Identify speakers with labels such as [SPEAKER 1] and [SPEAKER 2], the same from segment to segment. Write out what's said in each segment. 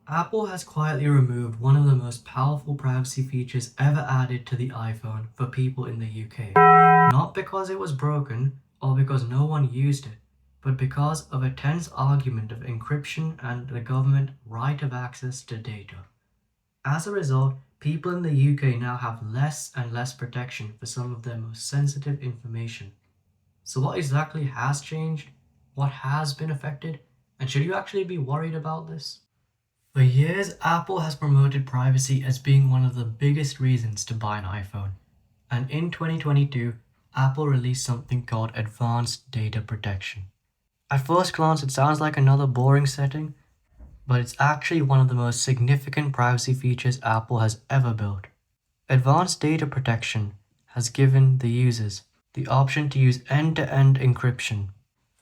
[SPEAKER 1] Apple has quietly removed one of the most powerful privacy features ever added to the iPhone for people in the UK. Not because it was broken or because no one used it, but because of a tense argument of encryption and the government right of access to data. As a result, people in the UK now have less and less protection for some of their most sensitive information. So, what exactly has changed? What has been affected? And should you actually be worried about this? For years, Apple has promoted privacy as being one of the biggest reasons to buy an iPhone. And in 2022, Apple released something called Advanced Data Protection. At first glance, it sounds like another boring setting, but it's actually one of the most significant privacy features Apple has ever built. Advanced Data Protection has given the users the option to use end-to-end encryption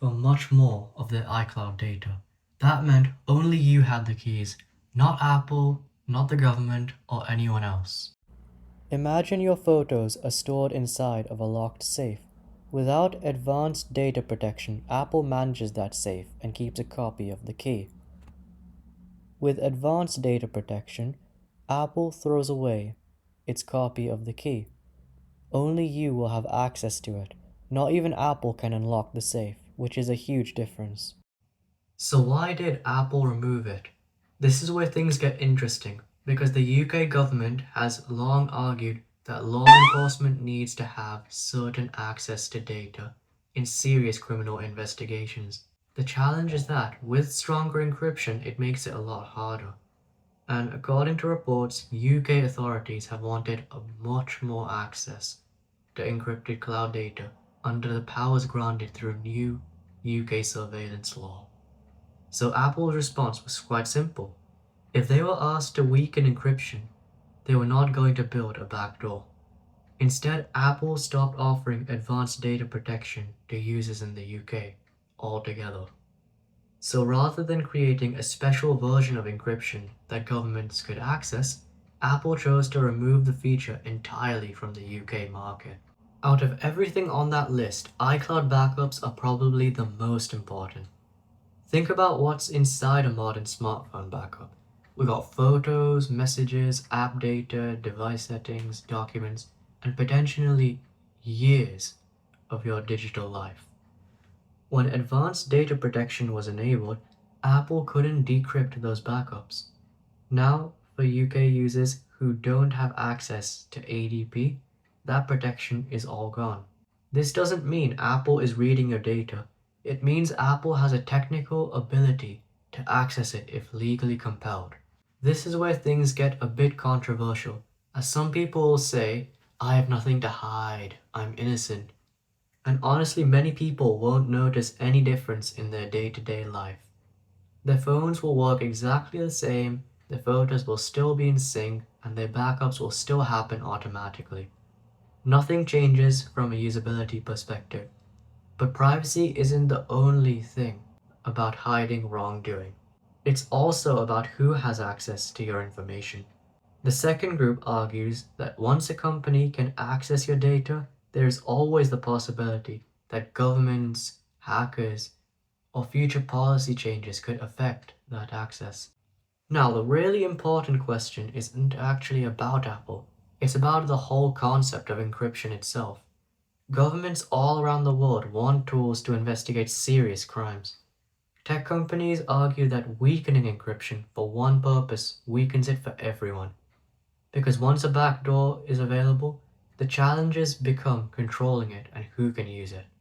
[SPEAKER 1] for much more of their iCloud data. That meant only you had the keys, not Apple, not the government, or anyone else. Imagine your photos are stored inside of a locked safe. Without advanced data protection, Apple manages that safe and keeps a copy of the key. With advanced data protection, Apple throws away its copy of the key. Only you will have access to it. Not even Apple can unlock the safe, which is a huge difference. So, why did Apple remove it? This is where things get interesting, because the UK government has long argued that law enforcement needs to have certain access to data in serious criminal investigations. The challenge is that with stronger encryption, it makes it a lot harder. And according to reports, UK authorities have wanted a much more access to encrypted cloud data under the powers granted through new UK surveillance law. So Apple's response was quite simple. If they were asked to weaken encryption, they were not going to build a backdoor. Instead, Apple stopped offering advanced data protection to users in the UK altogether. So rather than creating a special version of encryption that governments could access, Apple chose to remove the feature entirely from the UK market. Out of everything on that list, iCloud backups are probably the most important. Think about what's inside a modern smartphone backup. We got photos, messages, app data, device settings, documents, and potentially years of your digital life. When advanced data protection was enabled, Apple couldn't decrypt those backups. Now, for UK users who don't have access to ADP, that protection is all gone. This doesn't mean Apple is reading your data. It means Apple has a technical ability to access it if legally compelled. This is where things get a bit controversial, as some people will say, I have nothing to hide, I'm innocent. And honestly, many people won't notice any difference in their day to day life. Their phones will work exactly the same, their photos will still be in sync, and their backups will still happen automatically. Nothing changes from a usability perspective, but privacy isn't the only thing about hiding wrongdoing. It's also about who has access to your information. The second group argues that once a company can access your data, there is always the possibility that governments, hackers, or future policy changes could affect that access. Now, the really important question isn't actually about Apple, it's about the whole concept of encryption itself. Governments all around the world want tools to investigate serious crimes. Tech companies argue that weakening encryption for one purpose weakens it for everyone. Because once a backdoor is available, the challenges become controlling it and who can use it.